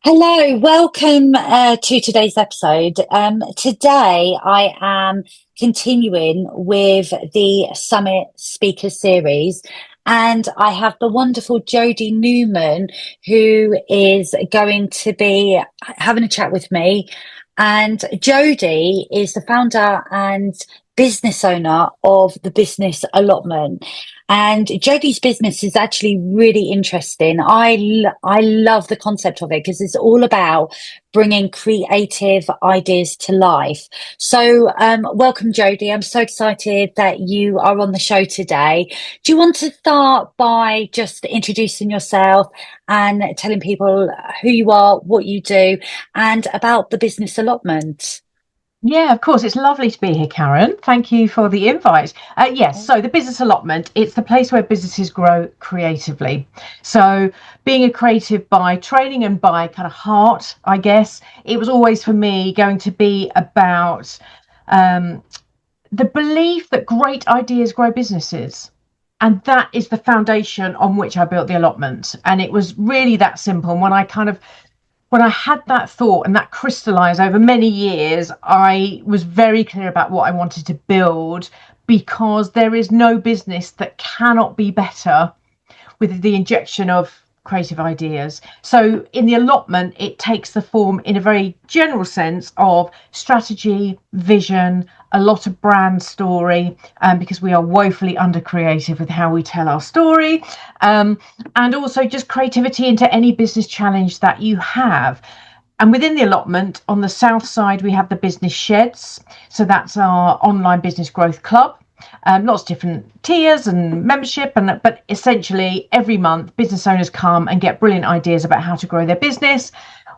Hello, welcome to today's episode. Today I am continuing with the Summit Speaker Series, and I have the wonderful Jody Newman who is going to be having a chat with me. And Jody is the founder and business owner of the Business Allotment. And Jody's business is actually really interesting. I love the concept of it because it's all about bringing creative ideas to life. So, welcome, Jody. I'm so excited that you are on the show today. Do you want to start by just introducing yourself and telling people who you are, what you do, and about the business allotment? Yeah, of course. It's lovely to be here, Karen. Thank you for the invite. Yes, so the business allotment, it's the place where businesses grow creatively. So being a creative by training and by kind of heart, I guess, it was always for me going to be about um, the belief that great ideas grow businesses. And that is the foundation on which I built the allotment. And it was really that simple. And when I had that thought and that crystallized over many years, I was very clear about what I wanted to build, because there is no business that cannot be better with the injection of creative ideas. So in the allotment, it takes the form in a very general sense of strategy, vision, a lot of brand story, because we are woefully under creative with how we tell our story, and also just creativity into any business challenge that you have. And within the allotment, on the south side, we have the business sheds. So that's our online business growth club. Lots of different tiers and membership, but essentially every month business owners come and get brilliant ideas about how to grow their business.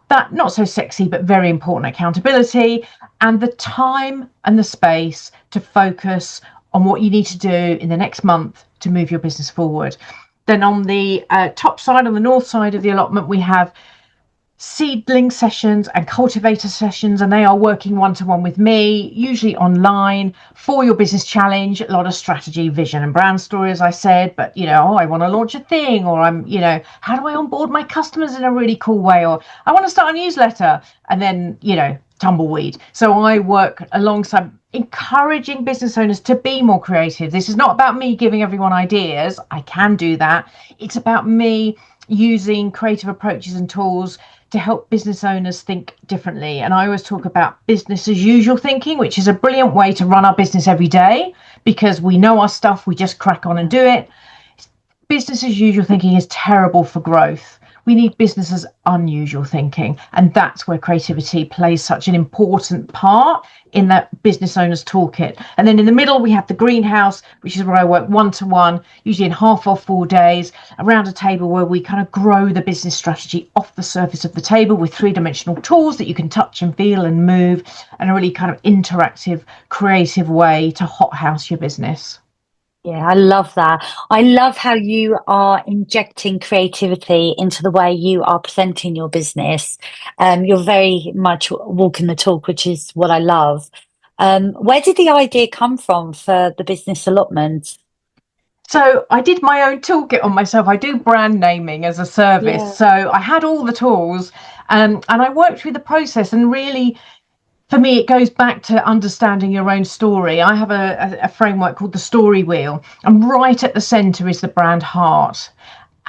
That not so sexy but very important accountability, and the time and the space to focus on what you need to do in the next month to move your business forward. Then on the top side, on the north side of the allotment, we have seedling sessions and cultivator sessions, and they are working one-to-one with me, usually online, for your business challenge. A lot of strategy, vision and brand story, as I said, but I want to launch a thing, or how do I onboard my customers in a really cool way, or I want to start a newsletter, and then tumbleweed. So I work alongside encouraging business owners to be more creative. This is not about me giving everyone ideas. I can do that. It's about me using creative approaches and tools to help business owners think differently. And I always talk about business as usual thinking, which is a brilliant way to run our business every day, because we know our stuff, we just crack on and do it. Business as usual thinking is terrible for growth. We need business as unusual thinking. And that's where creativity plays such an important part in that business owner's toolkit. And then in the middle, we have the greenhouse, which is where I work one-to-one, usually in half or 4 days, around a table where we kind of grow the business strategy off the surface of the table with three-dimensional tools that you can touch and feel and move, and a really kind of interactive, creative way to hothouse your business. Yeah, I love that. I love how you are injecting creativity into the way you are presenting your business. You're very much walking the talk, which is what I love. Where did the idea come from for the business allotment? So I did my own toolkit on myself. I do brand naming as a service. Yeah. So I had all the tools, and I worked through the process. And really, for me, it goes back to understanding your own story. I have a framework called the story wheel, and right at the center is the brand heart.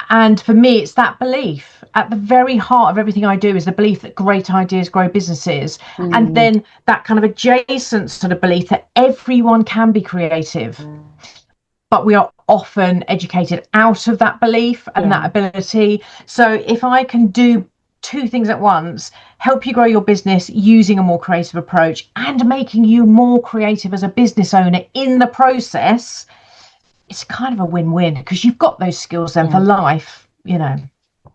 And for me, it's that belief at the very heart of everything I do, is the belief that great ideas grow businesses. And Mm, then that kind of adjacent sort of belief that everyone can be creative, but we are often educated out of that belief and that yeah. ability. So if I can do two things at once, help you grow your business using a more creative approach and making you more creative as a business owner in the process, it's kind of a win-win, because you've got those skills then for Yeah. life.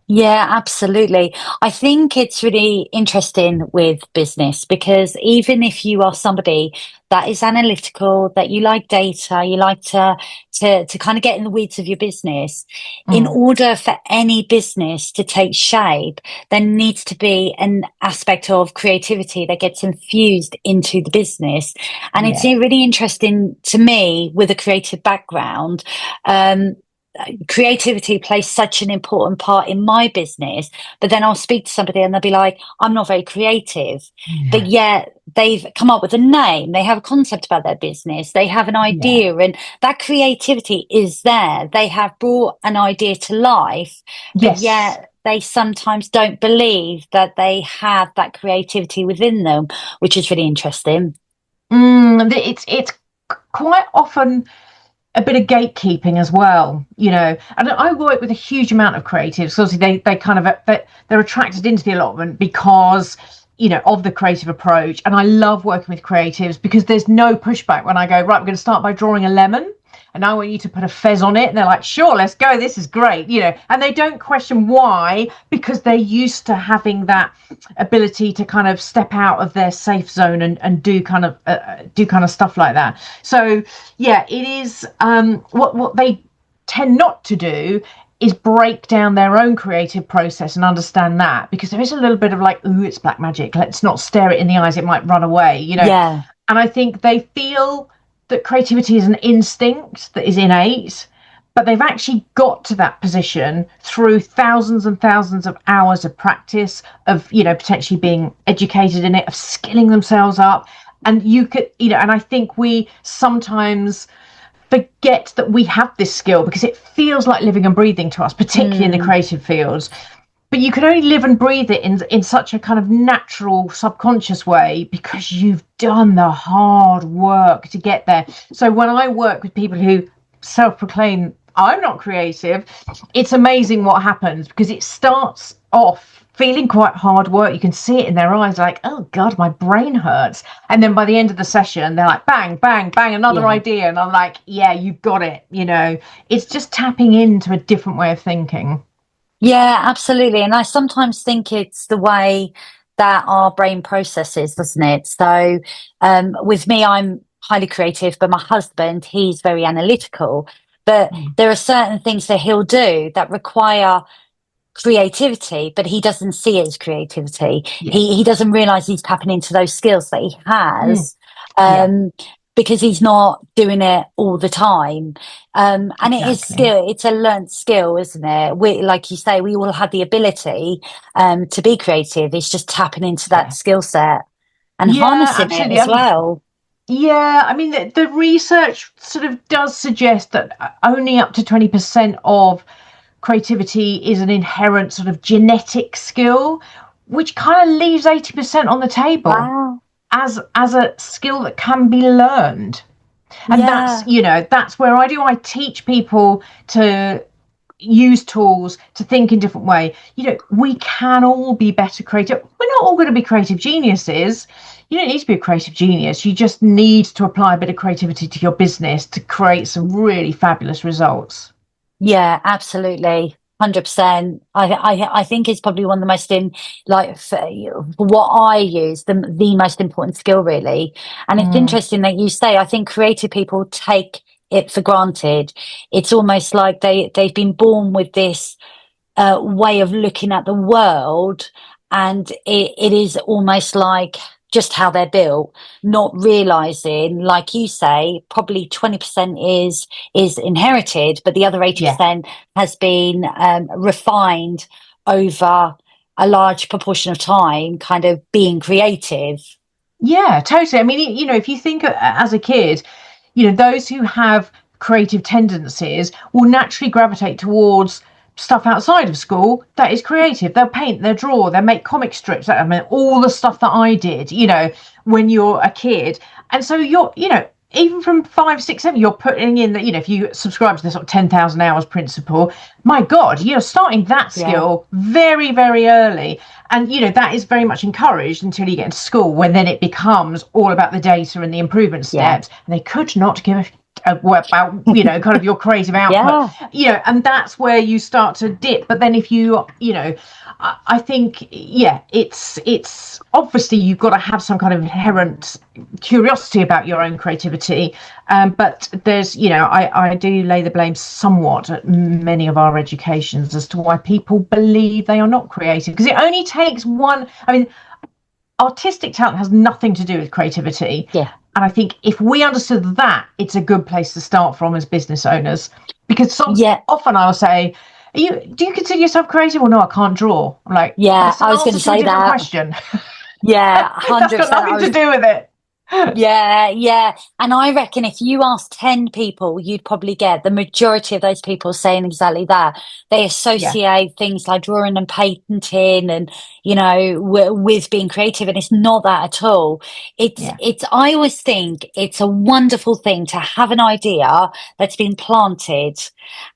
Yeah, absolutely. I think it's really interesting with business because even if you are somebody that is analytical, that you like data, you like to kind of get in the weeds of your business, in Mm, order for any business to take shape, there needs to be an aspect of creativity that gets infused into the business. And it's yeah. really interesting to me with a creative background. creativity plays such an important part in my business, but then I'll speak to somebody and they'll be like, I'm not very creative, but Yeah. yet they've come up with a name, they have a concept about their business, they have an Yeah. idea, and that creativity is there. They have brought an idea to life, but Yes. yet they sometimes don't believe that they have that creativity within them, which is really interesting. It's quite often a bit of gatekeeping as well, And I work with a huge amount of creatives. So obviously, they kind of they're attracted into the allotment because of the creative approach. And I love working with creatives because there's no pushback when I go, right, we're going to start by drawing a lemon. And I want you to put a fez on it. And they're like, sure, let's go. This is great. And they don't question why, because they're used to having that ability to kind of step out of their safe zone and do kind of stuff like that. So yeah, it is what they tend not to do is break down their own creative process and understand that, because there is a little bit of like, ooh, it's black magic, let's not stare it in the eyes, it might run away. Yeah. And I think they feel that creativity is an instinct that is innate, but they've actually got to that position through thousands and thousands of hours of practice, of potentially being educated in it, of skilling themselves up. And you could, and I think we sometimes forget that we have this skill because it feels like living and breathing to us, particularly in the Mm. creative fields. But you can only live and breathe it in such a kind of natural, subconscious way because you've done the hard work to get there. So when I work with people who self-proclaim I'm not creative, it's amazing what happens, because it starts off feeling quite hard work. You can see it in their eyes, like, oh God, my brain hurts. And then by the end of the session, they're like, bang, bang, bang, another Yeah. idea. And I'm like, yeah, you've got it. It's just tapping into a different way of thinking. Yeah, absolutely. And I sometimes think it's the way that our brain processes, doesn't it? So, with me, I'm highly creative, but my husband, he's very analytical. But Mm. there are certain things that he'll do that require creativity, but he doesn't see it as creativity. He Yes. doesn't realize he's tapping into those skills that he Mm. has, Yeah, um, because he's not doing it all the time. And it is exactly. skill. It's a learned skill, isn't it? We, like you say, we all have the ability, to be creative. It's just tapping into that Yeah. skill set and Yeah, harnessing it absolutely. as well. Yeah, I mean, the research sort of does suggest that only up to 20% of creativity is an inherent sort of genetic skill, which kind of leaves 80% on the table Wow. as a skill that can be learned. And Yeah. that's where I teach people to use tools to think in different way. We can all be better creative. We're not all going to be creative geniuses. You don't need to be a creative genius. You just need to apply a bit of creativity to your business to create some really fabulous results. Yeah, absolutely. 100%. I think it's probably one of the most for what I use, the most important skill really. And it's Mm, interesting that you say, I think creative people take it for granted. It's almost like they've been born with this way of looking at the world, and it is almost like just how they're built, not realizing, like you say, probably 20% is inherited, but the other yeah. 80% has been refined over a large proportion of time, kind of being creative. Yeah, totally. I mean, if you think as a kid, those who have creative tendencies will naturally gravitate towards stuff outside of school that is creative. They'll paint, they'll draw, they'll make comic strips. I mean, all the stuff that I did, when you're a kid. And so even from 5, 6, 7, you're putting in that, if you subscribe to the sort of 10,000 hours principle, my God, you're starting that Yeah, skill very, very early. And, that is very much encouraged until you get into school, when then it becomes all about the data and the improvement yeah, steps. And they could not give about, kind of your creative output, yeah, and that's where you start to dip. But then if I think, yeah, it's obviously you've got to have some kind of inherent curiosity about your own creativity. But there's, I do lay the blame somewhat at many of our educations as to why people believe they are not creative, because it only takes one. I mean, artistic talent has nothing to do with creativity. yeah. And I think if we understood that, it's a good place to start from as business owners. Because Yeah. often I'll say, do you consider yourself creative? Well, no, I can't draw. I'm like, Yeah. that's an I was going answer to to a say different that. question. Yeah. That's got 100%. nothing to do with it. Yeah, yeah. And I reckon if you ask 10 people, you'd probably get the majority of those people saying exactly that. They Yeah, associate things like drawing and painting and, with being creative. And it's not that at all. yeah. I always think it's a wonderful thing to have an idea that's been planted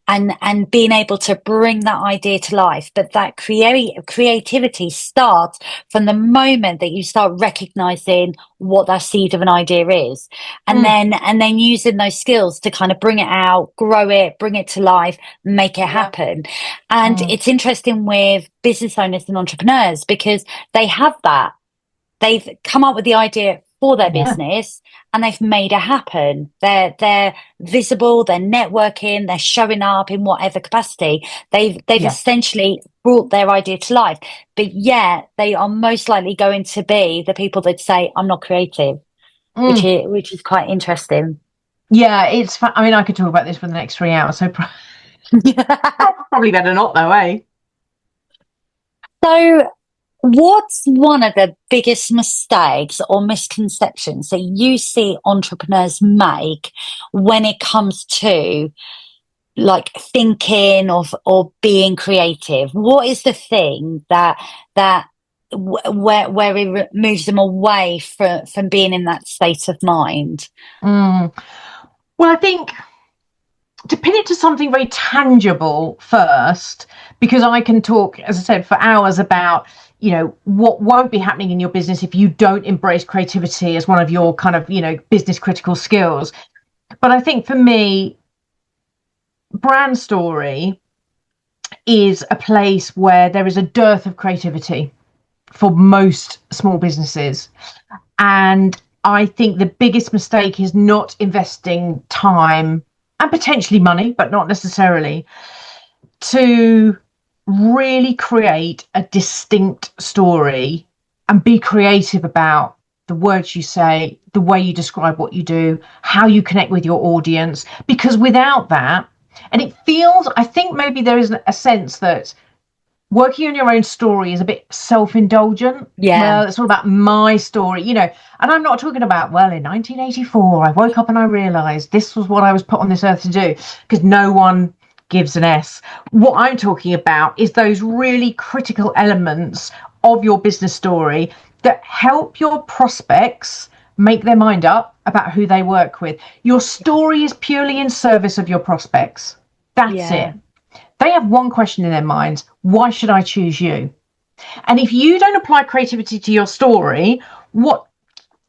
and being able to bring that idea to life. But that creativity starts from the moment that you start recognizing what that seed of an idea is, Mm, and then using those skills to kind of bring it out, grow it, bring it to life, make it yeah. happen. And Mm, it's interesting with business owners and entrepreneurs because they have that. They've come up with the idea for their yeah, business and they've made it happen. They're visible, they're networking, they're showing up in whatever capacity. They've yeah. essentially brought their idea to life. But yet they are most likely going to be the people that say, I'm not creative, Mm, which is quite interesting. yeah, it's fun. I mean, I could talk about this for the next 3 hours, so probably better not, though, eh? So what's one of the biggest mistakes or misconceptions that you see entrepreneurs make when it comes to like thinking of or being creative? What is the thing where it moves them away from being in that state of mind? Mm. Well, I think to pin it to something very tangible first, because I can talk, as I said, for hours about, what won't be happening in your business if you don't embrace creativity as one of your kind of, business critical skills. But I think for me, brand story is a place where there is a dearth of creativity for most small businesses. And I think the biggest mistake is not investing time and potentially money, but not necessarily, to really create a distinct story and be creative about the words you say, the way you describe what you do, how you connect with your audience. Because without that, and it feels, I think maybe there is a sense that working on your own story is a bit self-indulgent. Yeah, Well, it's all about my story, and I'm not talking about, well, in 1984 I woke up and I realized this was what I was put on this earth to do, because no one gives an S. What I'm talking about is those really critical elements of your business story that help your prospects make their mind up about who they work with. Your story is purely in service of your prospects. That's yeah, it. They have one question in their minds: why should I choose you? And if you don't apply creativity to your story, what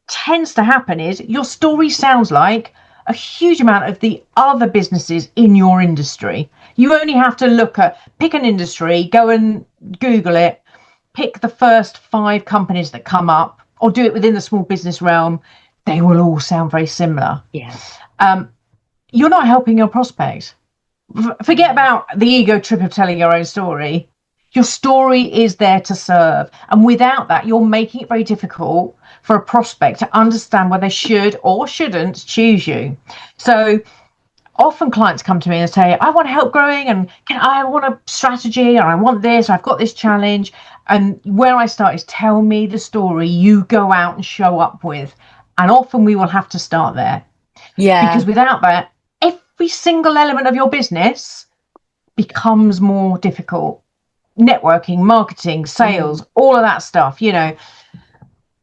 tends to happen is your story sounds like a huge amount of the other businesses in your industry. You only have to pick an industry, go and Google it, pick the first 5 companies that come up, or do it within the small business realm. They will all sound very similar. yeah, You're not helping your prospects. Forget about the ego trip of telling your own story. Your story is there to serve. And without that, you're making it very difficult for a prospect to understand whether they should or shouldn't choose you. So often clients come to me and say, I want help growing, and I want a strategy, or I want this, or I've got this challenge. And where I start is, tell me the story you go out and show up with. And often we will have to start there, because yeah, without that, every single element of your business becomes more difficult. Networking, marketing, mm, sales, all of that stuff,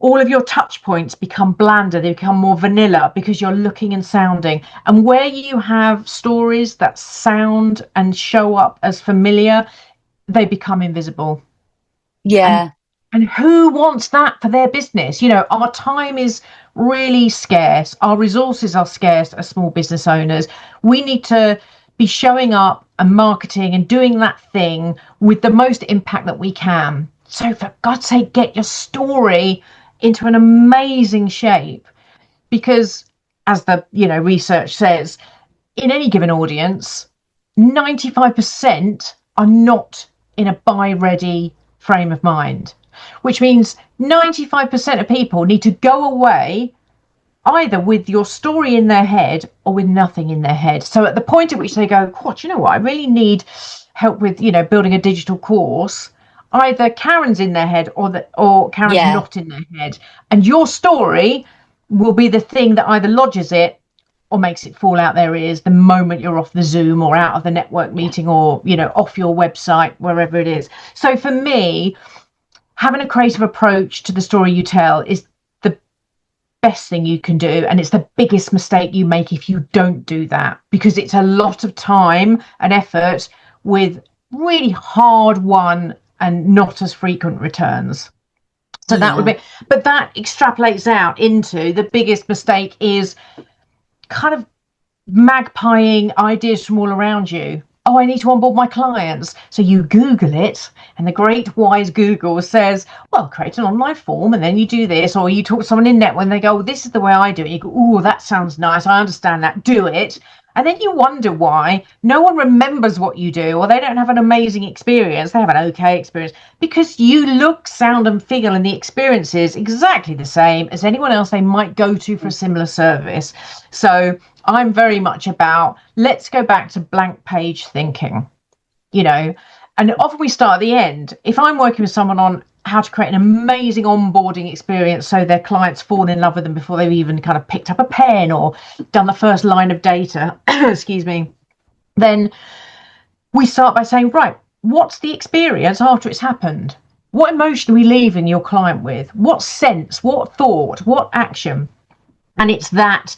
all of your touch points become blander, they become more vanilla, because you're looking and sounding. And where you have stories that sound and show up as familiar, they become invisible. And yeah, and who wants that for their business? Our time is really scarce. Our resources are scarce as small business owners. We need to be showing up and marketing and doing that thing with the most impact that we can. So for God's sake, get your story into an amazing shape, because as the research says, in any given audience, 95% are not in a buy ready frame of mind, which means 95% of people need to go away either with your story in their head or with nothing in their head. So at the point at which they go, God, you know what, I really need help with, building a digital course, either Karen's in their head or Karen's Yeah. not in their head. And your story will be the thing that either lodges it or makes it fall out their ears the moment you're off the Zoom or out of the network Yeah. meeting or, off your website, wherever it is. So for me, having a creative approach to the story you tell is the best thing you can do. And it's the biggest mistake you make if you don't do that, because it's a lot of time and effort with really hard won and not as frequent returns. So that would Yeah. be, but that extrapolates out into the biggest mistake is kind of magpieing ideas from all around you. Oh, I need to onboard my clients. So you Google it, and the great wise Google says, well, create an online form and then you do this. Or you talk to someone in network and they go, oh, this is the way I do it. You go, oh, that sounds nice. I understand that. Do it. And then you wonder why no one remembers what you do, or they don't have an amazing experience. They have an okay experience because you look, sound, and feel, and the experience is exactly the same as anyone else they might go to for a similar service. So I'm very much about, let's go back to blank page thinking, and often we start at the end. If I'm working with someone on how to create an amazing onboarding experience so their clients fall in love with them before they've even kind of picked up a pen or done the first line of data, excuse me, then we start by saying, right, what's the experience after it's happened? What emotion are we leaving your client with? What sense, what thought, what action? And it's that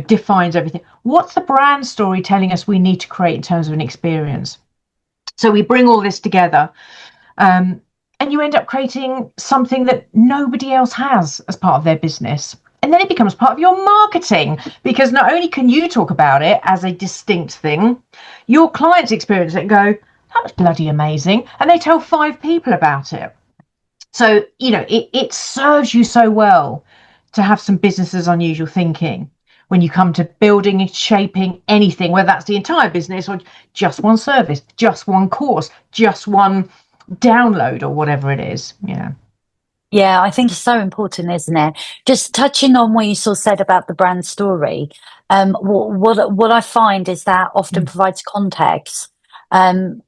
defines everything. What's the brand story telling us we need to create in terms of an experience? So we bring all this together, and you end up creating something that nobody else has as part of their business. And then it becomes part of your marketing, because not only can you talk about it as a distinct thing, your clients experience it and go, that was bloody amazing. And they tell 5 people about it. So, it serves you so well to have some business as unusual thinking when you come to building and shaping anything, whether that's the entire business or just one service, just one course, just one download or whatever it is. Yeah, I think it's so important, isn't it? Just touching on what you sort of said about the brand story. What I find is that often Mm. provides context. And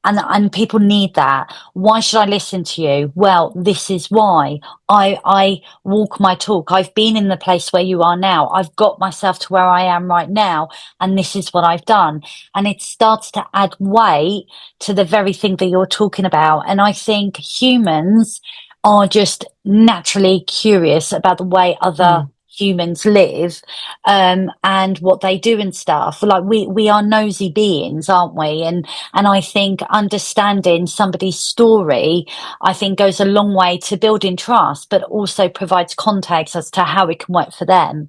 people need that. Why should I listen to you? Well, this is why. I walk my talk. I've been in the place where you are now. I've got myself to where I am right now, and this is what I've done. And it starts to add weight to the very thing that you're talking about. And I think humans are just naturally curious about the way other Mm. humans live, and what they do and stuff. Like we are nosy beings, aren't we? And I think understanding somebody's story, I think, goes a long way to building trust, but also provides context as to how it can work for them.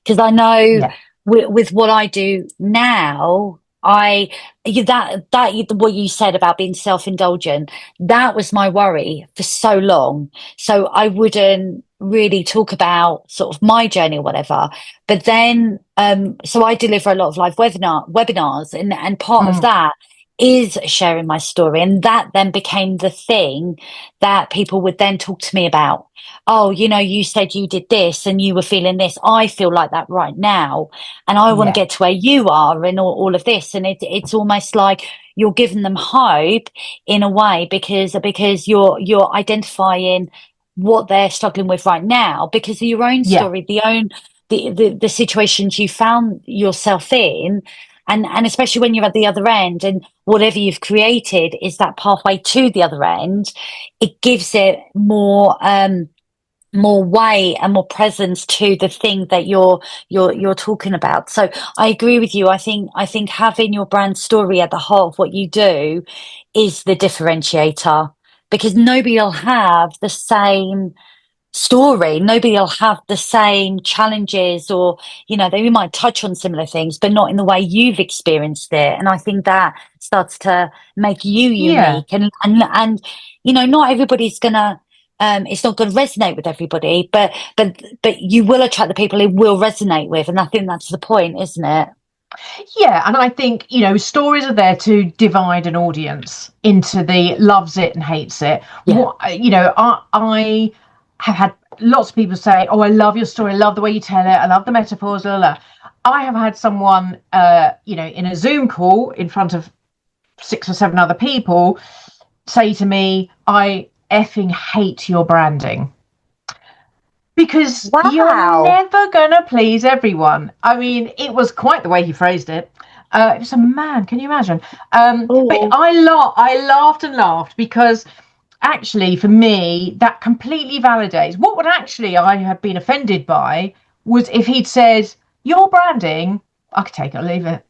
Because I know Yeah. with what I do now, what you said about being self-indulgent, that was my worry for so long. So I wouldn't really talk about sort of my journey or whatever. But then, so I deliver a lot of live webinars, and part of Mm. that is sharing my story. And that then became the thing that people would then talk to me about. Oh, you said you did this and you were feeling this. I feel like that right now. And I want to Yeah. get to where you are and all of this. And it's almost like you're giving them hope in a way, because you're identifying what they're struggling with right now because of your own Yeah. story, the situations you found yourself in. And especially when you're at the other end and whatever you've created is that pathway to the other end, it gives it more weight and more presence to the thing that you're talking about. So I agree with you. I think having your brand story at the heart of what you do is the differentiator, because nobody will have the same story. Nobody will have the same challenges, or they might touch on similar things, but not in the way you've experienced it. And I think that starts to make you Yeah. unique. And not everybody's gonna. It's not going to resonate with everybody, but you will attract the people it will resonate with, and I think that's the point, isn't it? Yeah, and I think, stories are there to divide an audience into the loves it and hates it. Yeah, I have had lots of people say, oh, I love your story, I love the way you tell it, I love the metaphors, blah, blah, blah. I have had someone, in a Zoom call in front of 6 or 7 other people say to me, I effing hate your branding. Because you're Wow. never going to please everyone. I mean, it was quite the way he phrased it. It was a man, can you imagine? But Oh, I laughed and laughed because actually, for me, that completely validates what would actually I had been offended by was if he'd said, your branding, I could take it or leave it.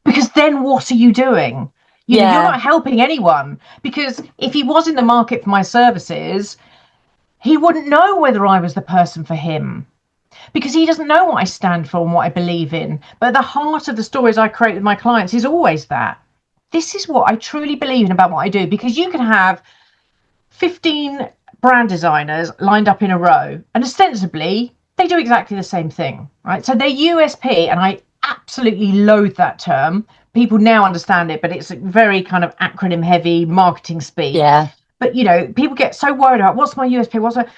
Because then what are you doing? You're yeah, not helping anyone. Because if he was in the market for my services, he wouldn't know whether I was the person for him because he doesn't know what I stand for and what I believe in. But at the heart of the stories I create with my clients is always that. This is what I truly believe in about what I do, because you can have 15 brand designers lined up in a row and ostensibly they do exactly the same thing, right? So their USP, and I absolutely loathe that term. People now understand it, but it's very kind of acronym heavy marketing speak. yeah, But people get so worried about what's my USP,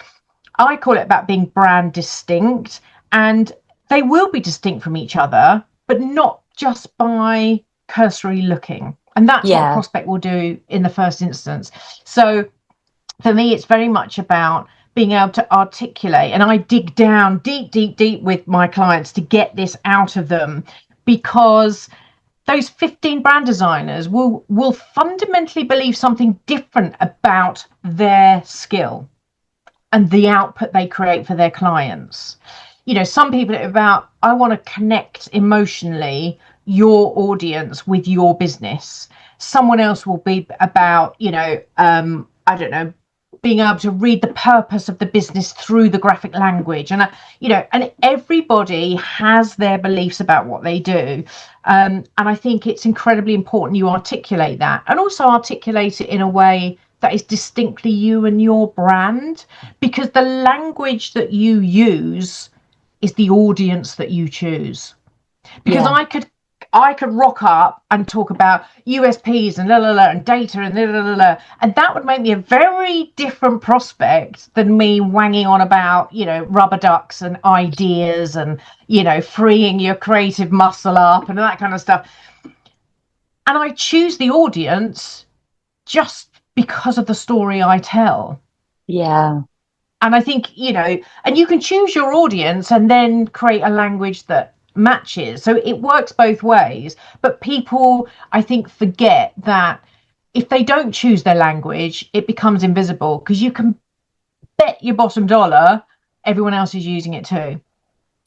I call it about being brand distinct, and they will be distinct from each other, but not just by cursory looking. And that's what a yeah, prospect will do in the first instance. So for me, it's very much about being able to articulate, and I dig down deep, deep, deep with my clients to get this out of them, because those 15 brand designers will fundamentally believe something different about their skill and the output they create for their clients. Some people are about, I want to connect emotionally your audience with your business. Someone else will be about, I don't know, being able to read the purpose of the business through the graphic language. And everybody has their beliefs about what they do. And I think it's incredibly important you articulate that, and also articulate it in a way that is distinctly you and your brand, because the language that you use is the audience that you choose. Because yeah, I could rock up and talk about USPs and la la la and data and la la la la, and that would make me a very different prospect than me wanging on about rubber ducks and ideas and freeing your creative muscle up and that kind of stuff. And I choose the audience just because of the story I tell. yeah. And I think, and you can choose your audience and then create a language that matches. So it works both ways. But people, I think, forget that if they don't choose their language, it becomes invisible, because you can bet your bottom dollar everyone else is using it too.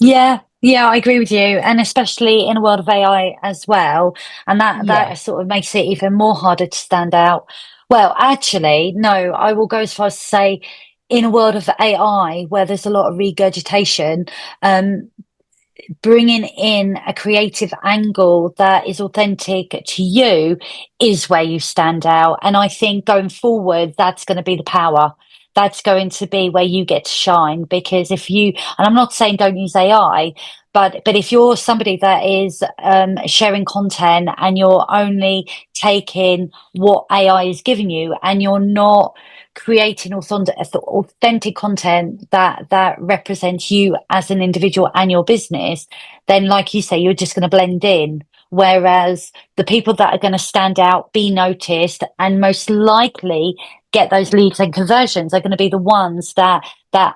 Yeah, yeah, I agree with you, and especially in a world of AI as well, and that Yeah. sort of makes it even more harder to stand out. Well, actually, no, I will go as far as to say, in a world of AI where there's a lot of regurgitation, um, bringing in a creative angle that is authentic to you is where you stand out. And I think going forward, that's going to be the power. That's going to be where you get to shine, because if you, and I'm not saying don't use AI, but if you're somebody that is sharing content and you're only taking what AI is giving you, and you're not creating authentic content that represents you as an individual and your business, then like you say, you're just going to blend in. Whereas the people that are going to stand out, be noticed, and most likely get those leads and conversions are going to be the ones that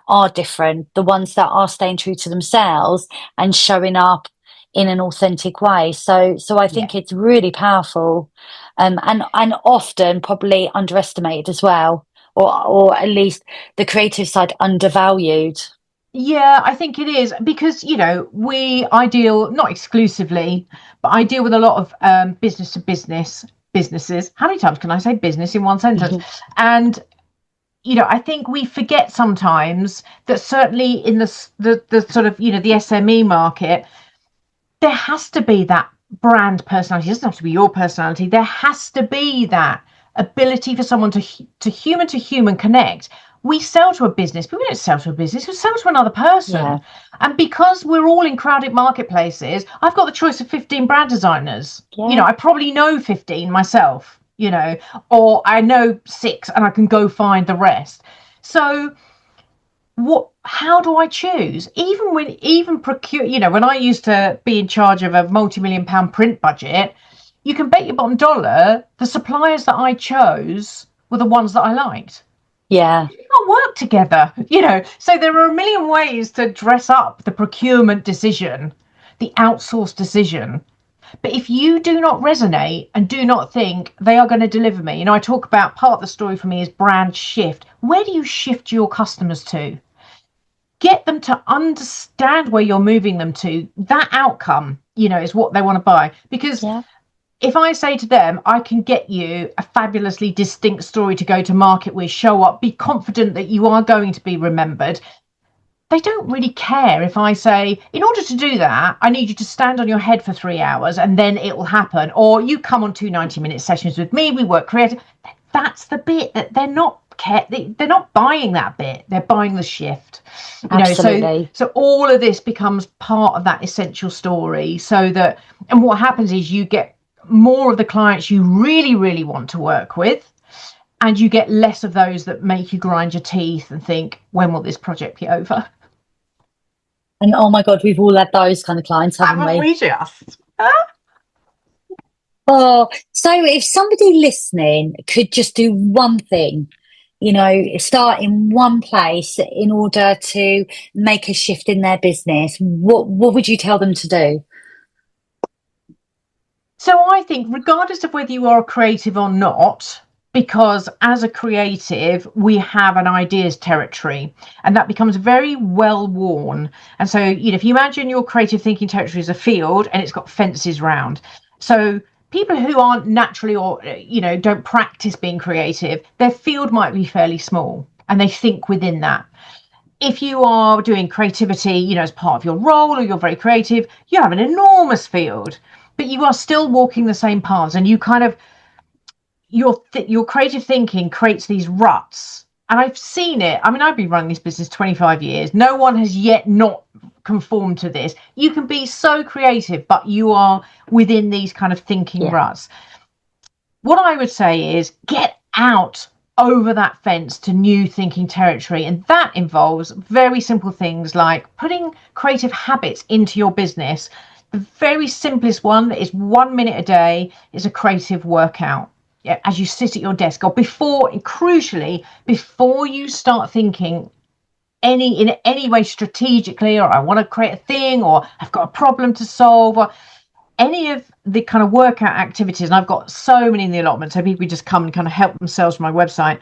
are different, the ones that are staying true to themselves and showing up in an authentic way. So I Yeah. think it's really powerful, and often probably underestimated as well, or at least the creative side undervalued. Yeah, I think it is, because I deal, not exclusively, but I deal with a lot of business to business businesses. How many times can I say business in one sentence? And I think we forget sometimes that certainly in the sort of the SME market, there has to be that brand personality. It doesn't have to be your personality. There has to be that ability for someone to human connect. We sell to a business, but we don't sell to a business. We sell to another Yeah, person. And because we're all in crowded marketplaces, I've got the choice of 15 brand designers. yeah, I probably know 15 myself, or I know 6 and I can go find the rest. So how do I choose? Even procure, when I used to be in charge of a multi-million-pound print budget, you can bet your bottom dollar the suppliers that I chose were the ones that I liked. Yeah. Not work together, so there are a million ways to dress up the procurement decision, the outsourced decision. But if you do not resonate and do not think they are going to deliver me, I talk about part of the story for me is brand shift. Where do you shift your customers to? Get them to understand where you're moving them to. That outcome, is what they want to buy. Because Yeah. if I say to them, I can get you a fabulously distinct story to go to market with, show up, be confident that you are going to be remembered, they don't really care if I say, in order to do that, I need you to stand on your head for 3 hours and then it will happen. Or you come on 2 90-minute sessions with me, we work creative. That's the bit that they're not buying that bit, they're buying the shift. Absolutely. So all of this becomes part of that essential story, so that, and what happens is you get more of the clients you really, really want to work with, and you get less of those that make you grind your teeth and think, when will this project be over? And oh my God, we've all had those kind of clients, haven't Haven't we? we just? Oh, so if somebody listening could just do one thing, start in one place in order to make a shift in their business, what would you tell them to do? So I think, regardless of whether you are a creative or not, because as a creative, we have an ideas territory, and that becomes very well worn. And so, if you imagine your creative thinking territory as a field and it's got fences round. So people who aren't naturally, or, don't practice being creative, their field might be fairly small and they think within that. If you are doing creativity, as part of your role, or you're very creative, you have an enormous field, but you are still walking the same paths, and you kind of, your creative thinking creates these ruts. And I've seen it. I mean, I've been running this business 25 years. No one has yet not conformed to this. You can be so creative, but you are within these kind of thinking Yeah. ruts. What I would say is get out over that fence to new thinking territory. And that involves very simple things like putting creative habits into your business. The very simplest one is 1 minute a day is a creative workout. Yeah, as you sit at your desk, or before, and crucially, before you start thinking in any way strategically, or I want to create a thing, or I've got a problem to solve, or any of the kind of workout activities, and I've got so many in the allotment, so people just come and kind of help themselves from my website.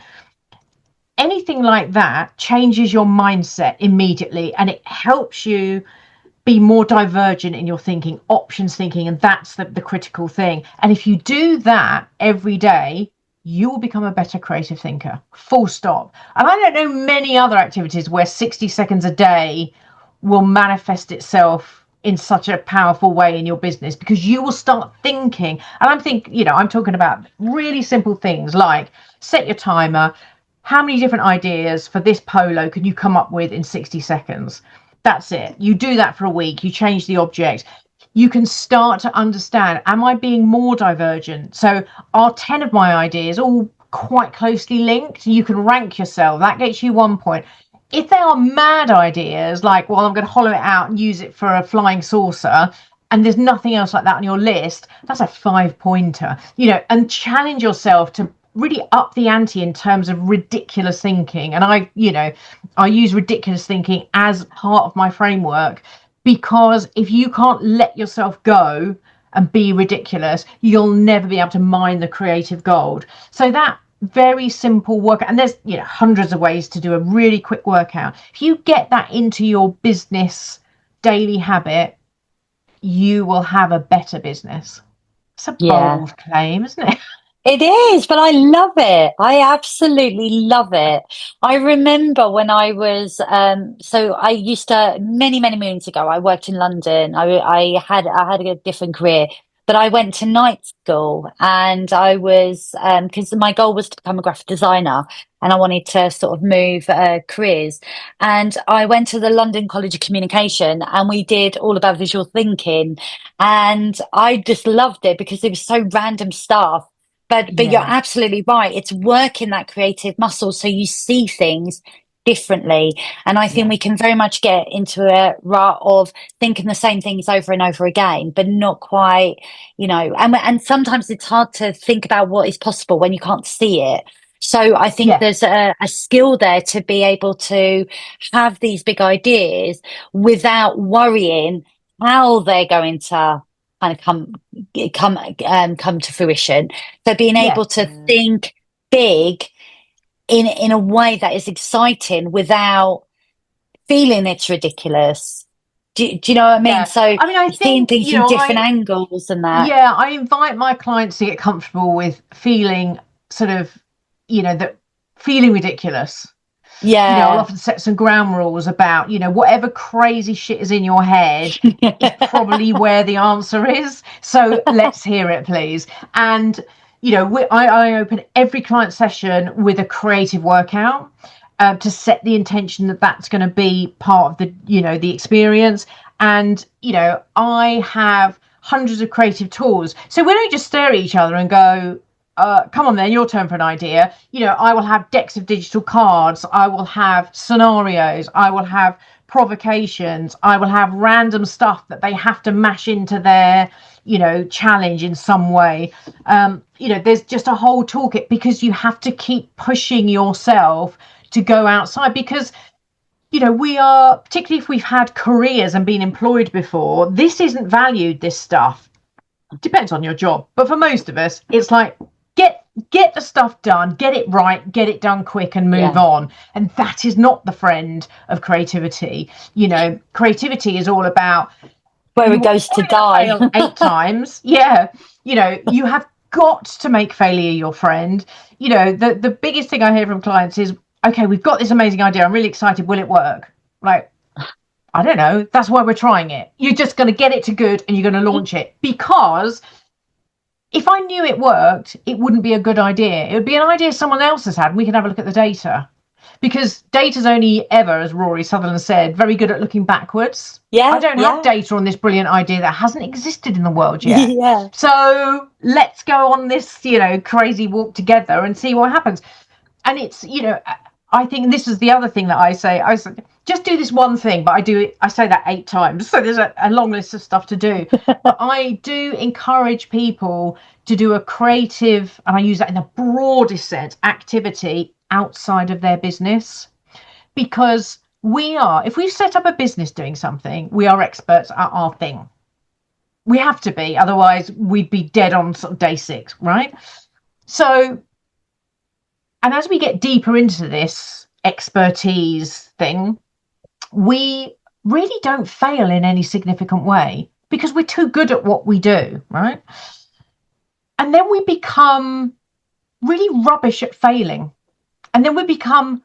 Anything like that changes your mindset immediately, and it helps you be more divergent in your thinking, options thinking, and that's the critical thing. And if you do that every day, you will become a better creative thinker, full stop. And I don't know many other activities where 60 seconds a day will manifest itself in such a powerful way in your business, because you will start thinking. And I'm talking about really simple things like set your timer. How many different ideas for this polo can you come up with in 60 seconds? That's it. You do that for a week, you change the object. You can start to understand, am I being more divergent? So are 10 of my ideas all quite closely linked? You can rank yourself. That gets you 1 point. If they are mad ideas, like, well, I'm going to hollow it out and use it for a flying saucer, and there's nothing else like that on your list, that's a 5 pointer, and challenge yourself to really up the ante in terms of ridiculous thinking. And I use ridiculous thinking as part of my framework, because if you can't let yourself go and be ridiculous, you'll never be able to mine the creative gold. So that very simple workout, and there's hundreds of ways to do a really quick workout. If you get that into your business daily habit, you will have a better business. It's a Yeah. bold claim, isn't it? It is, but I love it. I absolutely love it. I remember when so I used to, many, many moons ago, I worked in London. I had a different career, but I went to night school, and I was, because my goal was to become a graphic designer, and I wanted to sort of move, careers. And I went to the London College of Communication, and we did all about visual thinking. And I just loved it because it was so random stuff, but you're Yeah. absolutely right. It's working that creative muscle so you see things differently. And I think Yeah. we can very much get into a rut of thinking the same things over and over again, but not quite, and sometimes it's hard to think about what is possible when you can't see it. So I think Yeah. there's a skill there to be able to have these big ideas without worrying how they're going to kind of come to fruition. So being Yeah. able to think big in a way that is exciting without feeling it's ridiculous. Do you know what I mean? Yeah. So I mean, I seeing think, things from different angles and that. I invite my clients to get comfortable with feeling sort of, that feeling ridiculous. I'll Yeah. often set some ground rules about, whatever crazy shit is in your head is probably where the answer is. So let's hear it, please. And, I open every client session with a creative workout. To set the intention that that's going to be part of the experience. And, I have hundreds of creative tools. So we don't just stare at each other and go, come on then, your turn for an idea. I will have decks of digital cards. I will have scenarios. I will have provocations. I will have random stuff that they have to mash into their, challenge in some way. There's just a whole toolkit because you have to keep pushing yourself to go outside because we are, particularly if we've had careers and been employed before, this isn't valued, this stuff. Depends on your job, but for most of us it's like get the stuff done, get it right, get it done quick and move Yeah. on. And that is not the friend of creativity. Creativity is all about Where it you goes are to going to die. fail 8 times. Yeah. You have got to make failure your friend. The biggest thing I hear from clients is, okay, we've got this amazing idea, I'm really excited, will it work? Like, I don't know, that's why we're trying it. You're just going to get it to good and you're going to launch it. Because if I knew it worked, it wouldn't be a good idea. It would be an idea someone else has had, and we can have a look at the data. Because data's only ever, as Rory Sutherland said, very good at looking backwards. I Yeah, don't have yeah. data on this brilliant idea that hasn't existed in the world yet. Yeah. So let's go on this, crazy walk together and see what happens. And it's, I think this is the other thing that I say. I say, just do this one thing, but I say that 8 times. So there's a long list of stuff to do. But I do encourage people to do a creative, and I use that in the broadest sense, activity outside of their business. Because if we set up a business doing something, we are experts at our thing. We have to be, otherwise we'd be dead on sort of day 6, right? So, and as we get deeper into this expertise thing, we really don't fail in any significant way because we're too good at what we do, right? And then we become really rubbish at failing. And then we become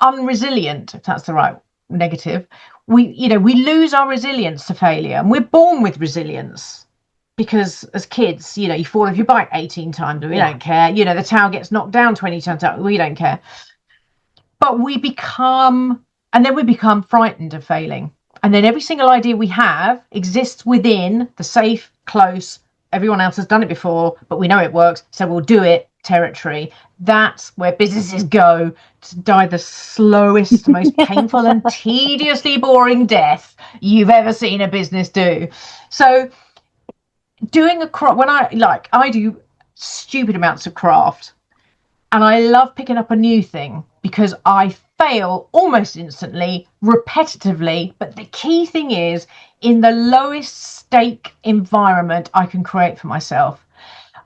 unresilient, if that's the right negative. We lose our resilience to failure, and we're born with resilience. Because as kids, you fall off your bike 18 times, we don't care. The tower gets knocked down 20 times, we don't care. But and then we become frightened of failing. And then every single idea we have exists within the safe, close, everyone else has done it before, but we know it works, so we'll do it territory. That's where businesses go to die the slowest, most painful and tediously boring death you've ever seen a business do. So doing I do stupid amounts of craft, and I love picking up a new thing because I fail almost instantly, repetitively. But the key thing is, in the lowest stake environment I can create for myself.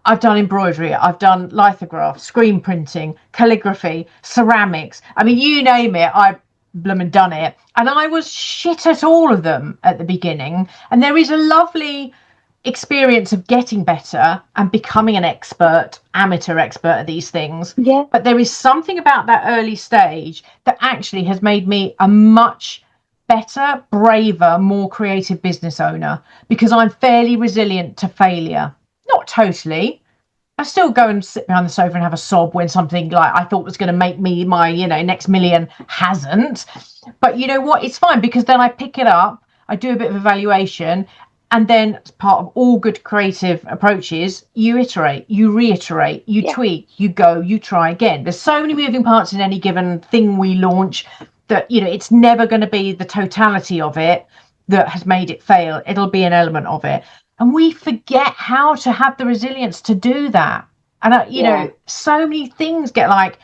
I've done embroidery, I've done lithograph, screen printing, calligraphy, ceramics. I mean, you name it, I've blooming done it. And I was shit at all of them at the beginning. And there is a lovely experience of getting better and becoming an amateur expert at these things. Yeah. But there is something about that early stage that actually has made me a much better, braver, more creative business owner because I'm fairly resilient to failure. Not totally. I still go and sit behind the sofa and have a sob when something like I thought was going to make me my, next million hasn't. But you know what? It's fine because then I pick it up, I do a bit of evaluation, And then, as part of all good creative approaches, you iterate, you reiterate, you Yeah. tweak, you go, you try again. There's so many moving parts in any given thing we launch that, it's never going to be the totality of it that has made it fail. It'll be an element of it. And we forget how to have the resilience to do that. And, Yeah. so many things get like,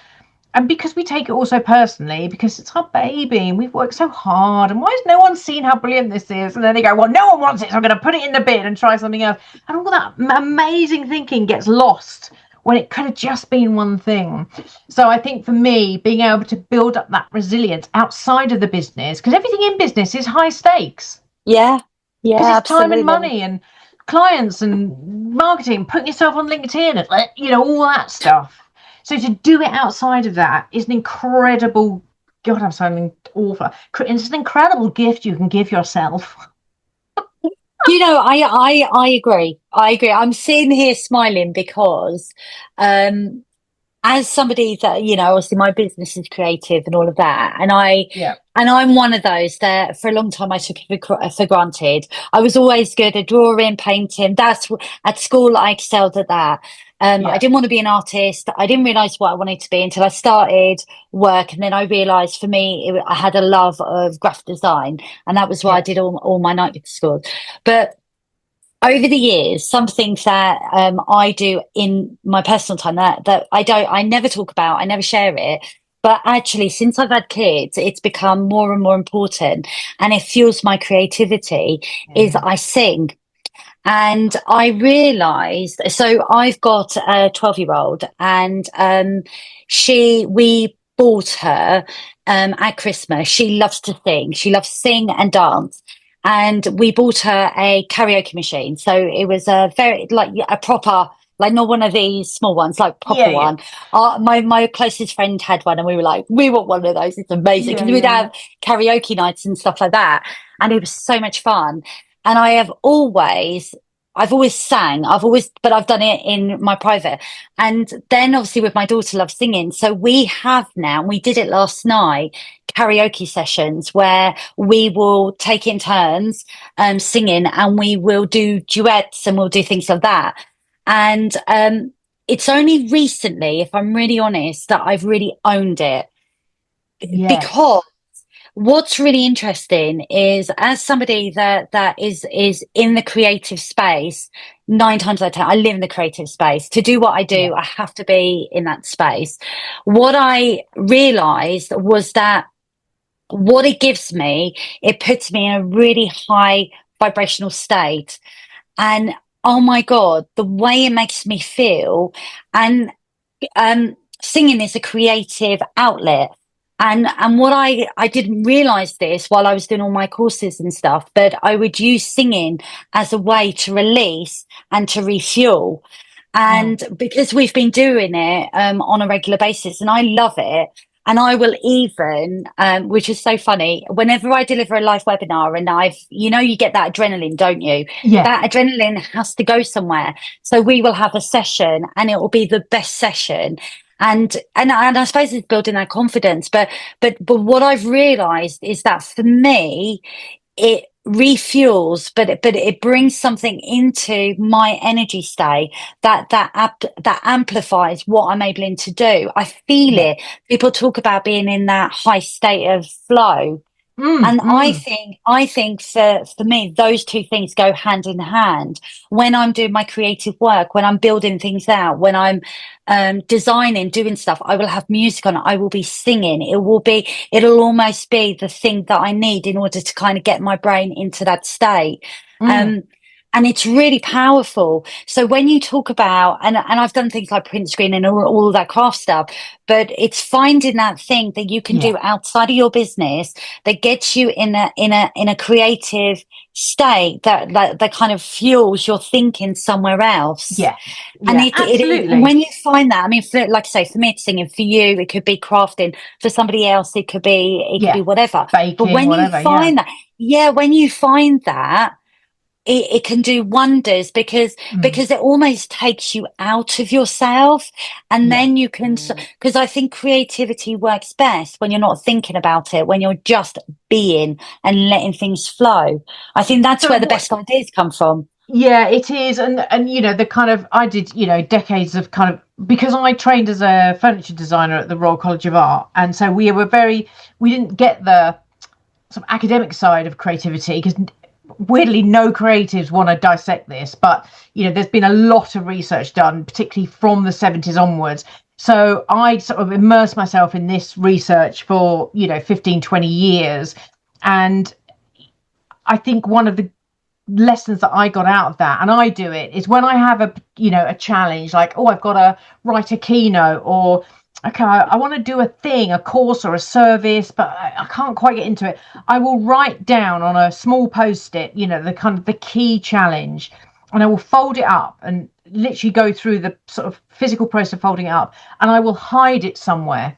and because we take it also personally, because it's our baby and we've worked so hard, and why has no one seen how brilliant this is? And then they go, well, no one wants it, so I'm going to put it in the bin and try something else. And all that amazing thinking gets lost when it could have just been one thing. So I think for me, being able to build up that resilience outside of the business, because everything in business is high stakes, Yeah. because Yeah, it's time and absolutely. money and clients and marketing, putting yourself on LinkedIn and, all that stuff. So to do it outside of that is an incredible, God, I'm sounding awful. It's an incredible gift you can give yourself. I agree. I agree. I'm sitting here smiling because, um, as somebody that, obviously my business is creative and all of that, Yeah, and I'm one of those that for a long time I took it for granted. I was always good at drawing, painting. At school I excelled at that. I yeah, didn't want to be an artist. I didn't realize what I wanted to be until I started work, and then I realized for me I had a love of graphic design, and that was why I yeah, did all my night school. But over the years, something that I do in my personal time that I never talk about, I never share it. But actually, since I've had kids, it's become more and more important, and it fuels my creativity. Is yeah, I sing, and I realised. So I've got a 12-year-old, and we bought her at Christmas. She loves to sing. She loves to sing and dance, and we bought her a karaoke machine. So it was a very like a proper, like not one of these small ones, like proper yeah, yeah, one. My closest friend had one, and we were like, we want one of those. It's amazing yeah, because we'd yeah, yeah, have karaoke nights and stuff like that, and it was so much fun. And I've always sang. But I've done it in my private. And then obviously with my daughter loves singing. So we have now, and we did it last night, karaoke sessions where we will take in turns singing, and we will do duets and we'll do things like that. And it's only recently, if I'm really honest, that I've really owned it, yes, because what's really interesting is, as somebody that is in the creative space, 9 times out of 10, I live in the creative space. To do what I yeah, do, I have to be in that space. What I realized was that what it gives me, it puts me in a really high vibrational state. And oh my God, the way it makes me feel. And singing is a creative outlet. And what I didn't realize this while I was doing all my courses and stuff, but I would use singing as a way to release and to refuel. mm, And because we've been doing it on a regular basis, and I love it. And I will even, which is so funny, whenever I deliver a live webinar, and you get that adrenaline, don't you? yeah, That adrenaline has to go somewhere. So we will have a session, and it will be the best session. And I suppose it's building that confidence. But what I've realized is that for me, it refuels, but it brings something into my energy state that amplifies what I'm able to do. I feel yeah, it. People talk about being in that high state of flow. mm, And mm, I think for me, those two things go hand in hand. When I'm doing my creative work, when I'm building things out, when I'm designing, doing stuff, I will have music on. I will be singing. It'll almost be the thing that I need in order to kind of get my brain into that state. mm, Um, and it's really powerful. So when you talk about, and I've done things like print screen and all that craft stuff, but it's finding that thing that you can yeah, do outside of your business that gets you in a creative state that kind of fuels your thinking somewhere else. yeah, And yeah, it is, and absolutely, when you find that, I mean, like I say, for me it's singing, for you it could be crafting, for somebody else it could be yeah, whatever. But baking, when you whatever, yeah, find that, yeah, when you find that, it can do wonders, mm, because it almost takes you out of yourself, and yeah, then you can, because I think creativity works best when you're not thinking about it, when you're just being and letting things flow. I think that's So where the what best ideas come from. Yeah, it is. And the kind of, I did, decades of kind of, because I trained as a furniture designer at the Royal College of Art, and so we didn't get the sort of academic side of creativity, because weirdly no creatives want to dissect this, but there's been a lot of research done, particularly from the 70s onwards. So I sort of immersed myself in this research for 15, 20 years. And I think one of the lessons that I got out of that, and I do it, is when I have a challenge, like, oh, I've got to write a keynote, or okay, I want to do a thing, a course or a service, but I can't quite get into it. I will write down on a small post-it, the kind of the key challenge, and I will fold it up and literally go through the sort of physical process of folding it up, and I will hide it somewhere,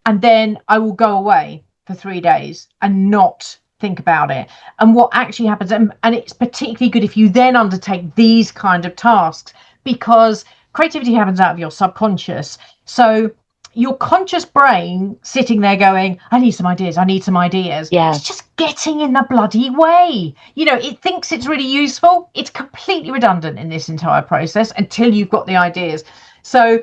and then I will go away for 3 days and not think about it. And what actually happens, and it's particularly good if you then undertake these kind of tasks, because creativity happens out of your subconscious. So your conscious brain sitting there going, I need some ideas, I need some ideas. Yeah. It's just getting in the bloody way. It thinks it's really useful. It's completely redundant in this entire process until you've got the ideas. So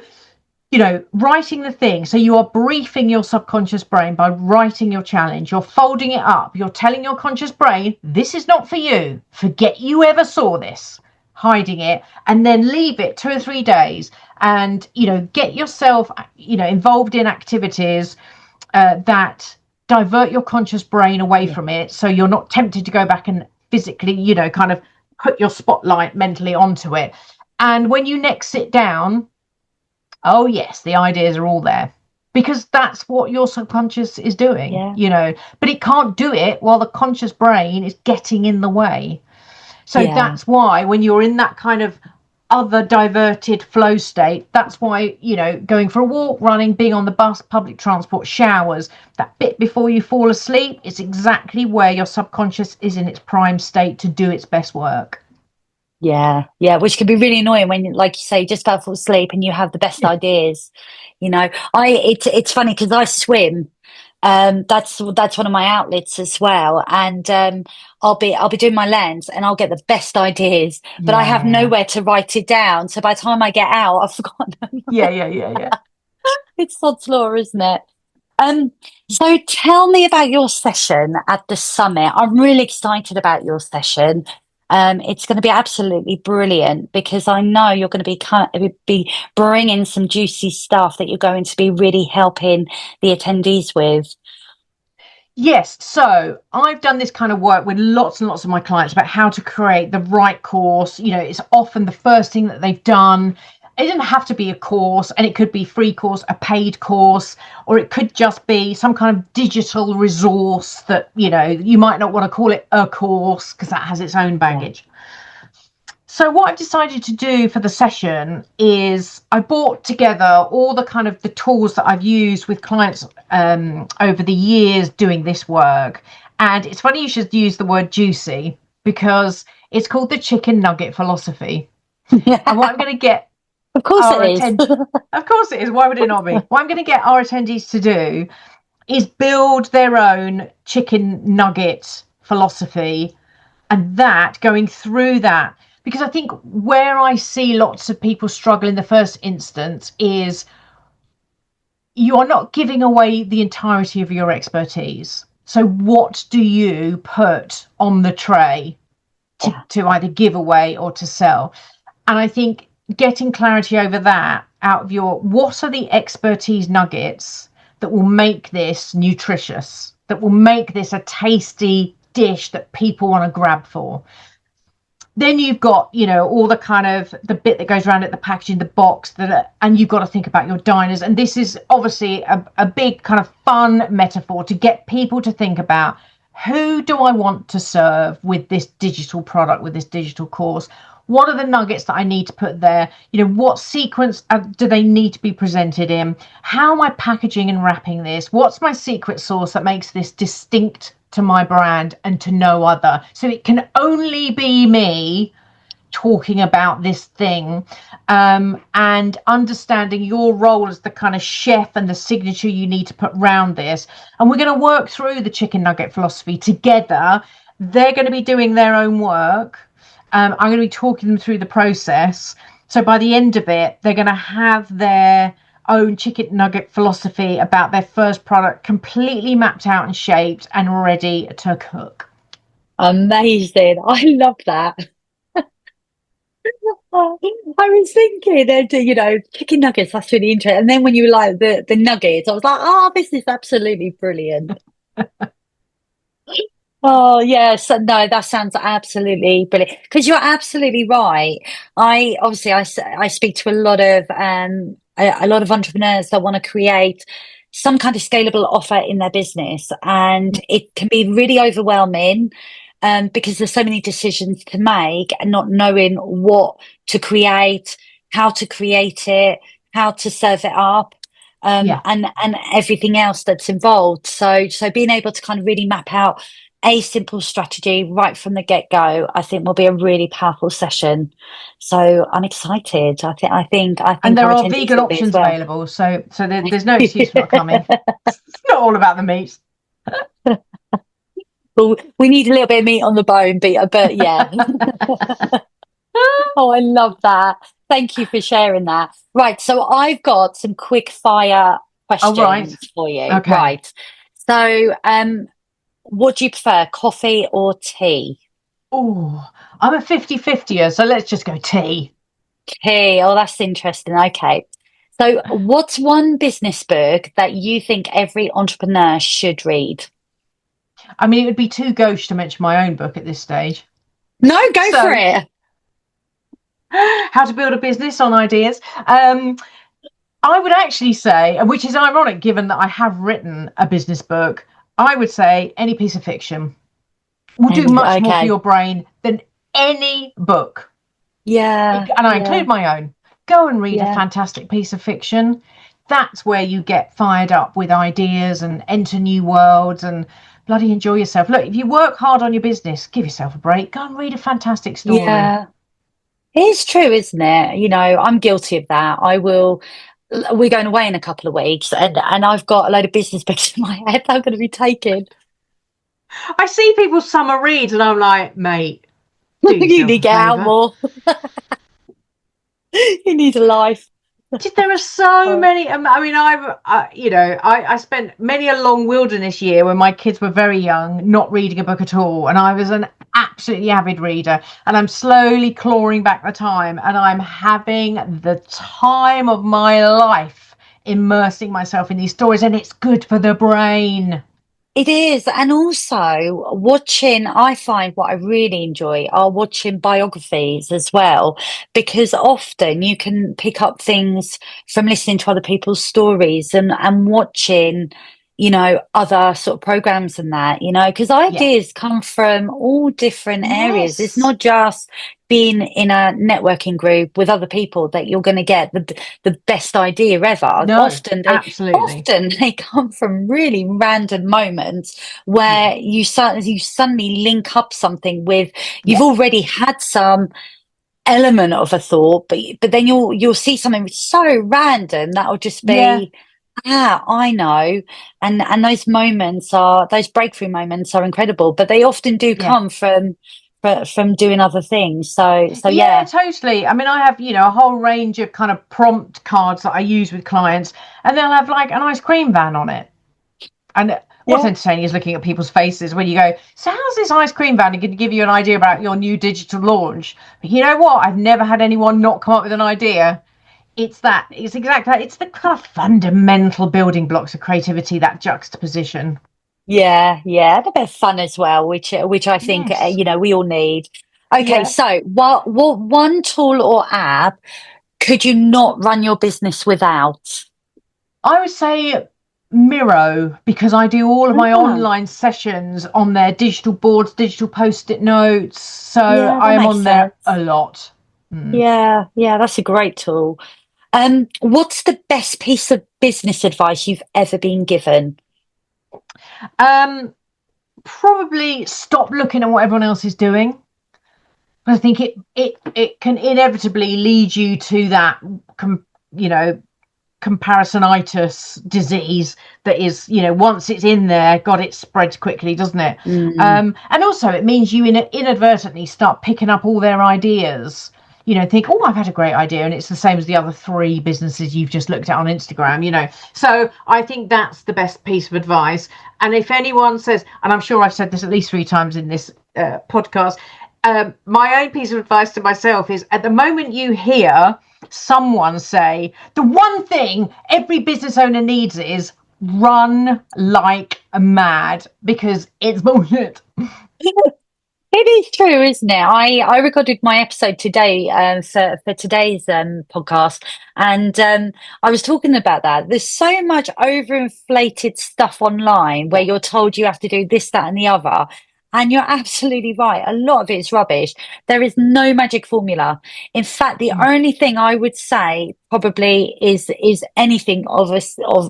writing the thing. So you are briefing your subconscious brain by writing your challenge. You're folding it up. You're telling your conscious brain, this is not for you. Forget you ever saw this. Hiding it, and then leave it 2 or 3 days, and get yourself involved in activities that divert your conscious brain away Yeah. from it, so you're not tempted to go back and physically kind of put your spotlight mentally onto it. And when you next sit down, oh yes, the ideas are all there, because that's what your subconscious is doing, Yeah. but it can't do it while the conscious brain is getting in the way. So Yeah. that's why when you're in that kind of other diverted flow state, that's why, going for a walk, running, being on the bus, public transport, showers, that bit before you fall asleep, is exactly where your subconscious is in its prime state to do its best work. Yeah, yeah, which can be really annoying when, like you say, you just about to fall asleep and you have the best ideas. It's funny because I swim. That's one of my outlets as well, and I'll be doing my lens and I'll get the best ideas, but I have Yeah. nowhere to write it down. So by the time I get out, I've forgotten. Yeah, yeah, yeah, yeah. It's sod's law, isn't it? Um, so tell me about your session at the summit. I'm really excited about your session. It's going to be absolutely brilliant because I know you're going to be bringing some juicy stuff that you're going to be really helping the attendees with. Yes, so I've done this kind of work with lots and lots of my clients about how to create the right course. It's often the first thing that they've done. It doesn't have to be a course, and it could be free course, a paid course, or it could just be some kind of digital resource that, you might not want to call it a course because that has its own Yeah. baggage. So what I've decided to do for the session is I brought together all the kind of the tools that I've used with clients over the years doing this work. And it's funny you should use the word juicy, because it's called the chicken nugget philosophy. And what I'm going to get Of course it our is. of course it is. Why would it not be? What I'm going to get our attendees to do is build their own chicken nugget philosophy, and that going through that, because I think where I see lots of people struggle in the first instance is you are not giving away the entirety of your expertise. So what do you put on the tray Yeah. to either give away or to sell? And I think getting clarity over that, out of what are the expertise nuggets that will make this nutritious, that will make this a tasty dish that people want to grab for. Then you've got, all the kind of the bit that goes around at the packaging, the box, and you've got to think about your diners. And this is obviously a big kind of fun metaphor to get people to think about, who do I want to serve with this digital product, with this digital course? What are the nuggets that I need to put there? What sequence do they need to be presented in? How am I packaging and wrapping this? What's my secret sauce that makes this distinct to my brand and to no other? So it can only be me talking about this thing, and understanding your role as the kind of chef and the signature you need to put round this. And we're going to work through the chicken nugget philosophy together. They're going to be doing their own work. I'm going to be talking them through the process. So by the end of it, they're going to have their own chicken nugget philosophy about their first product completely mapped out and shaped and ready to cook. Amazing. I love that. Oh, I was thinking that, chicken nuggets, that's really interesting. And then when you were like the nuggets, I was like, oh, this is absolutely brilliant. Oh, yes. No, that sounds absolutely brilliant. Because you're absolutely right. I speak to a lot of entrepreneurs that want to create some kind of scalable offer in their business, and it can be really overwhelming, because there's so many decisions to make and not knowing what to create, how to create it, how to serve it up. Yeah. And everything else that's involved. So being able to kind of really map out a simple strategy right from the get-go, I think will be a really powerful session. So I'm excited. I And think there our are attendees vegan will be as options well. available. So there's no excuse for not coming. It's not all about the meat. Well, we need a little bit of meat on the bone, but yeah. Oh, I love that. Thank you for sharing that. Right, so I've got some quick fire Oh, right. questions for you. Okay. Right. So, what do you prefer, coffee or tea? Oh, I'm a 50-50er, so let's just go tea. Tea. Oh, that's interesting. Okay. So, what's one business book that you think every entrepreneur should read? I mean, it would be too gauche to mention my own book at this stage. No, go for So, it. how to build a business on ideas. I would actually say, which is ironic given that I have written a business book, I would say any piece of fiction will do And much more for okay. your brain than any book. Yeah, And I yeah, include my own. Go and read a yeah, fantastic piece of fiction. That's where you get fired up with ideas and enter new worlds and bloody enjoy yourself. Look, if you work hard on your business, give yourself a break. Go and read a fantastic story. yeah. It's true, isn't it? I'm guilty of that. We're going away in a couple of weeks, and I've got a load of business books in my head that I'm going to be taking. I see people's summer reads and I'm like, mate, do You yourself need to a get out favour. more. You need a life. There are so Oh, many. I mean, I spent many a long wilderness year when my kids were very young, not reading a book at all, and I was an absolutely avid reader. And I'm slowly clawing back the time, and I'm having the time of my life immersing myself in these stories, and it's good for the brain. it is. And also watching, I find what I really enjoy are watching biographies as well, because often you can pick up things from listening to other people's stories and watching, other sort of programs and that, because Yeah. ideas come from all different areas. It's Yes. not just being in a networking group with other people that you're going to get the best idea ever. No. Absolutely. Often they come from really random moments Yeah. where you suddenly link up something with you've Yeah. already had some element of a thought, but then you'll see something so random that'll just Yeah. be, I know. And those breakthrough moments are incredible, but they often do Yeah. come from doing other things. So Yeah, yeah, totally. I mean, I have, a whole range of kind of prompt cards that I use with clients, and they'll have like an ice cream van on it. And what's yeah, entertaining is looking at people's faces when you go, so how's this ice cream van going to give you an idea about your new digital launch? But you know what? I've never had anyone not come up with an idea. It's exactly that. It's the kind of fundamental building blocks of creativity, that juxtaposition. yeah. And a bit of fun as well, which I think Yes. we all need. Okay, Yeah. so what one tool or app could you not run your business without? I would say Miro, because I do all of my Ah, online sessions on their digital boards, digital post-it notes. So yeah, I that am makes on there sense. a lot. Mm. Yeah, that's a great tool. What's the best piece of business advice you've ever been given? Um, Probably stop looking at what everyone else is doing. I think it can inevitably lead you to that, you know, comparisonitis disease that is, once it's in there, God, it spreads quickly, doesn't it? Mm. And also it means you inadvertently start picking up all their ideas. Think, oh, I've had a great idea, and it's the same as the other three businesses you've just looked at on Instagram. So I think that's the best piece of advice. And if anyone says, and I'm sure I've said this at least 3 times in this podcast, my own piece of advice to myself is, at the moment you hear someone say the one thing every business owner needs is run like a mad, because it's bullshit. It is true, isn't it? I recorded my episode today for today's podcast, and I was talking about that. There's so much overinflated stuff online where Yeah, you're told you have to do this, that, and the other. And you're absolutely right. A lot of it is rubbish. There is no magic formula. In fact, the mm, only thing I would say probably is anything of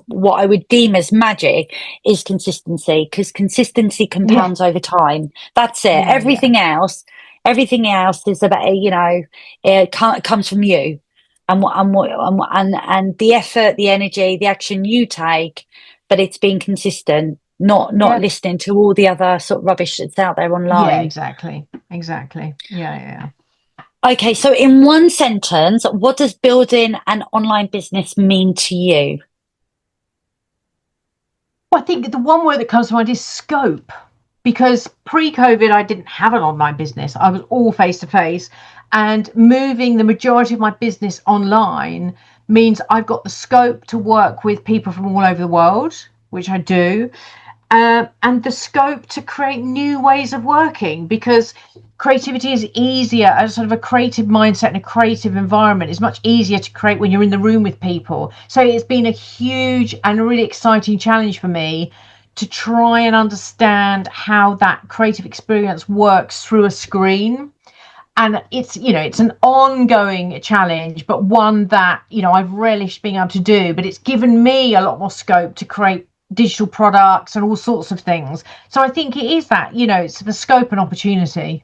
what I would deem as magic is consistency, because consistency yeah, compounds over time. That's it. yeah, yeah, Everything else is about, it comes from you and the effort, the energy, the action you take, but it's being consistent, not yeah, listening to all the other sort of rubbish that's out there yeah, online. exactly, yeah. Okay, so in one sentence, what does building an online business mean to you? Well, I think the one word that comes to mind is scope, because pre-COVID I didn't have an online business. I was all face to face, and moving the majority of my business online means I've got the scope to work with people from all over the world, which I do, and the scope to create new ways of working, because creativity is easier, as sort of a creative mindset and a creative environment is much easier to create when you're in the room with people. So it's been a huge and a really exciting challenge for me to try and understand how that creative experience works through a screen. And it's an ongoing challenge, but one that I've relished being able to do. But it's given me a lot more scope to create digital products and all sorts of things. So I think it is that, it's the scope and opportunity.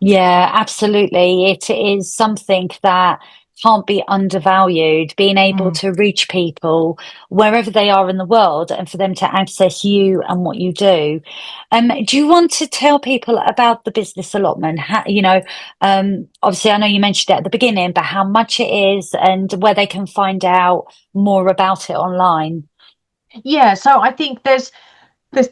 Yeah, absolutely. It is something that can't be undervalued, being able Mm. to reach people wherever they are in the world and for them to access you and what you do. Do you want to tell people about the business allotment? Obviously, I know you mentioned it at the beginning, but how much it is and where they can find out more about it online. Yeah, so I think there's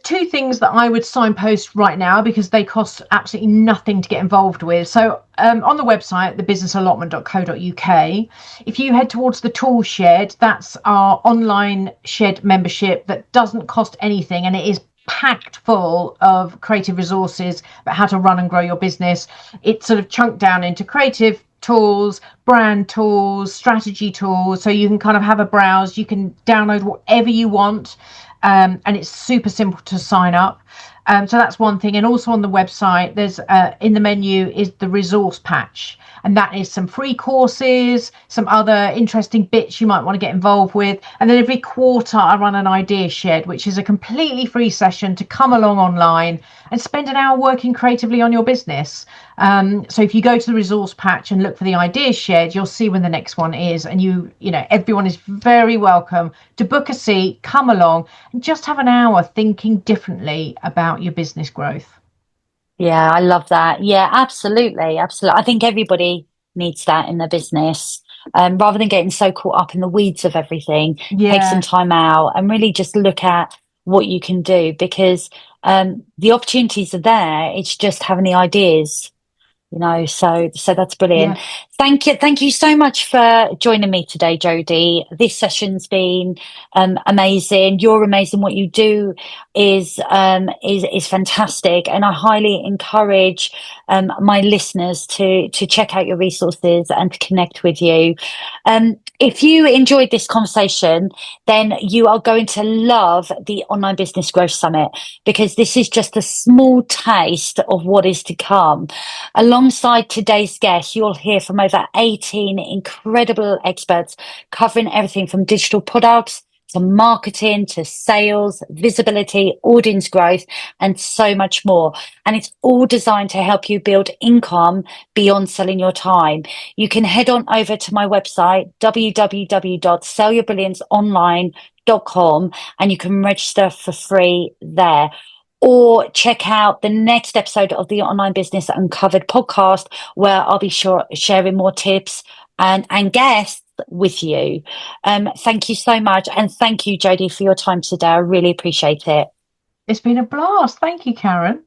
two things that I would signpost right now, because they cost absolutely nothing to get involved with. So on the website, thebusinessallotment.co.uk, if you head towards the tool shed, that's our online shed membership that doesn't cost anything, and it is packed full of creative resources about how to run and grow your business. It's sort of chunked down into creative tools, brand tools, strategy tools, so you can kind of have a browse. You can download whatever you want, and it's super simple to sign up. So that's one thing. And also on the website, there's in the menu is the resource patch, and that is some free courses, some other interesting bits you might want to get involved with. And then every quarter, I run an idea shed, which is a completely free session to come along online and spend an hour working creatively on your business. So if you go to the resource patch and look for the idea shed, you'll see when the next one is. And everyone is very welcome to book a seat, come along, and just have an hour thinking differently about your business growth. Yeah, I love that. Yeah, absolutely. Absolutely. I think everybody needs that in their business. Rather than getting so caught up in the weeds of everything, take some Yeah, time out and really just look at what you can do, because the opportunities are there. It's just having the ideas. So that's brilliant. yeah, Thank you so much for joining me today, Jody. This session's been amazing. You're amazing. What you do is fantastic, and I highly encourage my listeners to check out your resources and to connect with you. If you enjoyed this conversation, then you are going to love the Online Business Growth Summit, because this is just a small taste of what is to come. Alongside today's guest, you'll hear from over 18 incredible experts covering everything from digital products to marketing, to sales, visibility, audience growth, and so much more. And it's all designed to help you build income beyond selling your time. You can head on over to my website, www.sellyourbrillianceonline.com, and you can register for free there. Or check out the next episode of the Online Business Uncovered podcast, where I'll be sharing more tips and guests with you. Thank you so much. And thank you, Jody, for your time today. I really appreciate it. It's been a blast. Thank you, Karen.